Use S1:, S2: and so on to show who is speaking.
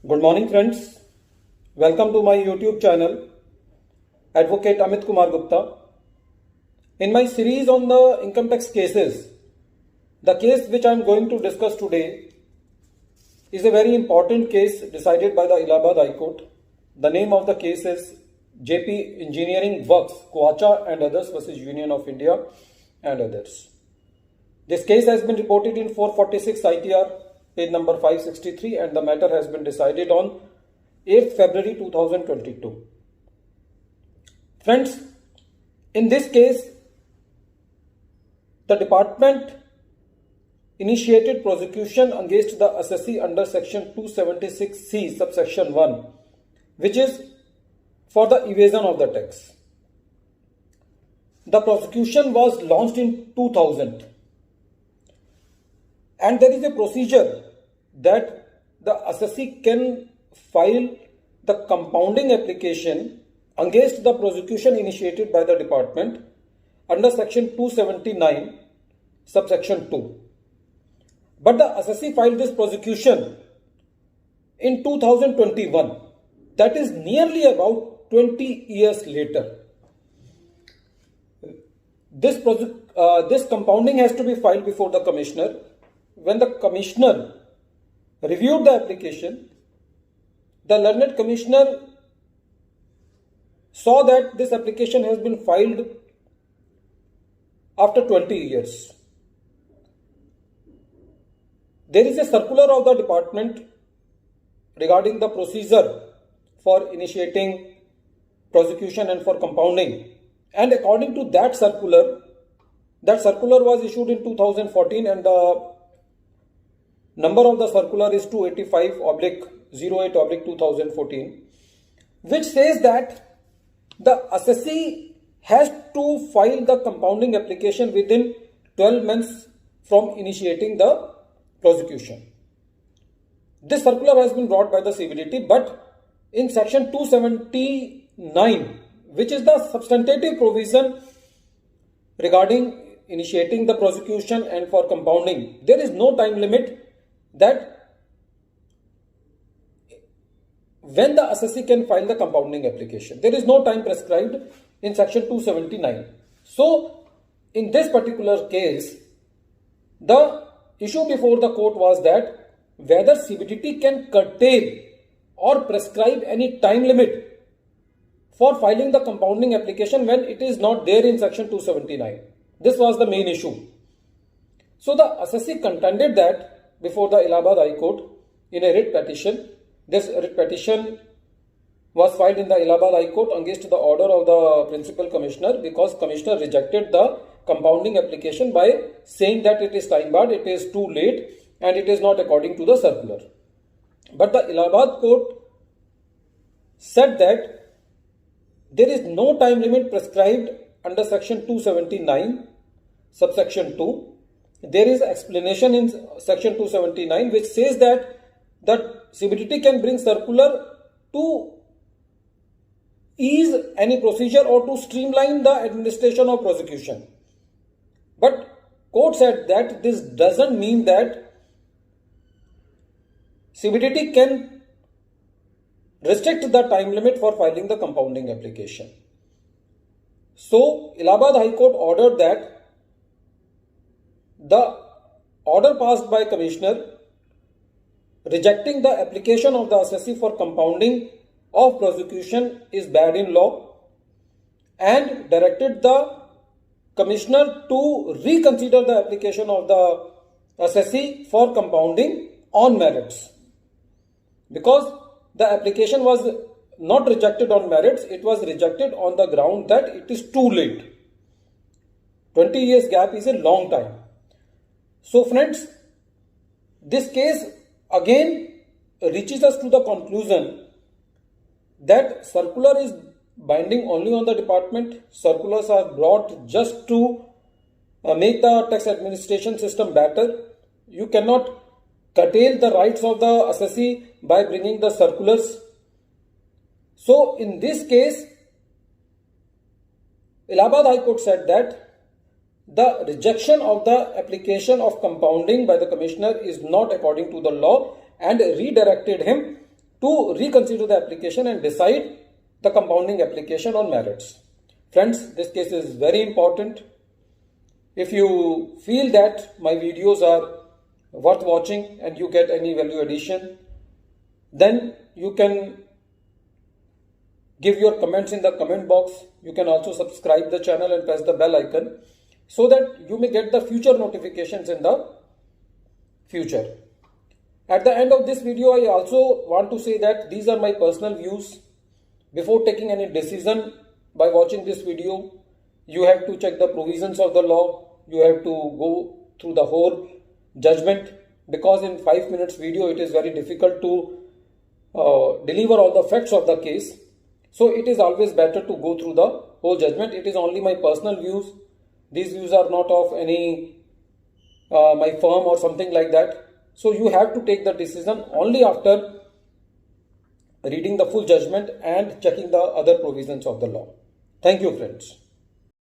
S1: Good morning, friends. Welcome to my YouTube channel, Advocate Amit Kumar Gupta. In my series on the income tax cases, the case which I am going to discuss today is a very important case decided by the Allahabad High Court. The name of the case is JP Engineering Works, Koacha and others versus Union of India and others. This case has been reported in 446 ITR, page number 563, and the matter has been decided on 8th February 2022. Friends, in this case, the department initiated prosecution against the assessee under section 276C subsection 1, which is for the evasion of the tax. The prosecution was launched in 2000. And there is a procedure that the assessee can file the compounding application against the prosecution initiated by the department under section 279 subsection 2. But the assessee filed this prosecution in 2021, that is nearly about 20 years later. This compounding has to be filed before the commissioner. When the commissioner reviewed the application, the learned commissioner saw that this application has been filed after 20 years. There is a circular of the department regarding the procedure for initiating prosecution and for compounding. And according to that circular was issued in 2014 and the number of the circular is 285/08/2014, which says that the assessee has to file the compounding application within 12 months from initiating the prosecution. This circular has been brought by the CBDT, but in section 279, which is the substantive provision regarding initiating the prosecution and for compounding, there is no time limit that when the assessee can file the compounding application. There is no time prescribed in section 279. So, in this particular case, the issue before the court was that whether CBDT can curtail or prescribe any time limit for filing the compounding application when it is not there in section 279. This was the main issue. So, the assessee contended that before the Allahabad High Court in a writ petition. This writ petition was filed in the Allahabad High Court against the order of the Principal Commissioner because Commissioner rejected the compounding application by saying that it is time barred, it is too late and it is not according to the circular. But the Allahabad Court said that there is no time limit prescribed under section 279 subsection 2. There is explanation in section 279 which says that CBDT can bring circular to ease any procedure or to streamline the administration of prosecution. But court said that this doesn't mean that CBDT can restrict the time limit for filing the compounding application. So, Allahabad High Court ordered that the order passed by Commissioner rejecting the application of the assessee for compounding of prosecution is bad in law and directed the Commissioner to reconsider the application of the assessee for compounding on merits. Because the application was not rejected on merits, it was rejected on the ground that it is too late. 20 years gap is a long time. So friends, this case again reaches us to the conclusion that circular is binding only on the department. Circulars are brought just to make the tax administration system better. You cannot curtail the rights of the assessee by bringing the circulars. So in this case, Allahabad High Court said that the rejection of the application of compounding by the commissioner is not according to the law and redirected him to reconsider the application and decide the compounding application on merits. Friends, this case is very important. If you feel that my videos are worth watching and you get any value addition, then you can give your comments in the comment box. You can also subscribe the channel and press the bell icon so that you may get the future notifications in the future. At the end of this video, I also want to say that these are my personal views. Before taking any decision by watching this video, you have to check the provisions of the law. You have to go through the whole judgment, because in 5 minutes video it is very difficult to deliver all the facts of the case. So it is always better to go through the whole judgment. It is only my personal views. These views are not of any my firm or something like that. So you have to take the decision only after reading the full judgment and checking the other provisions of the law. Thank you, friends.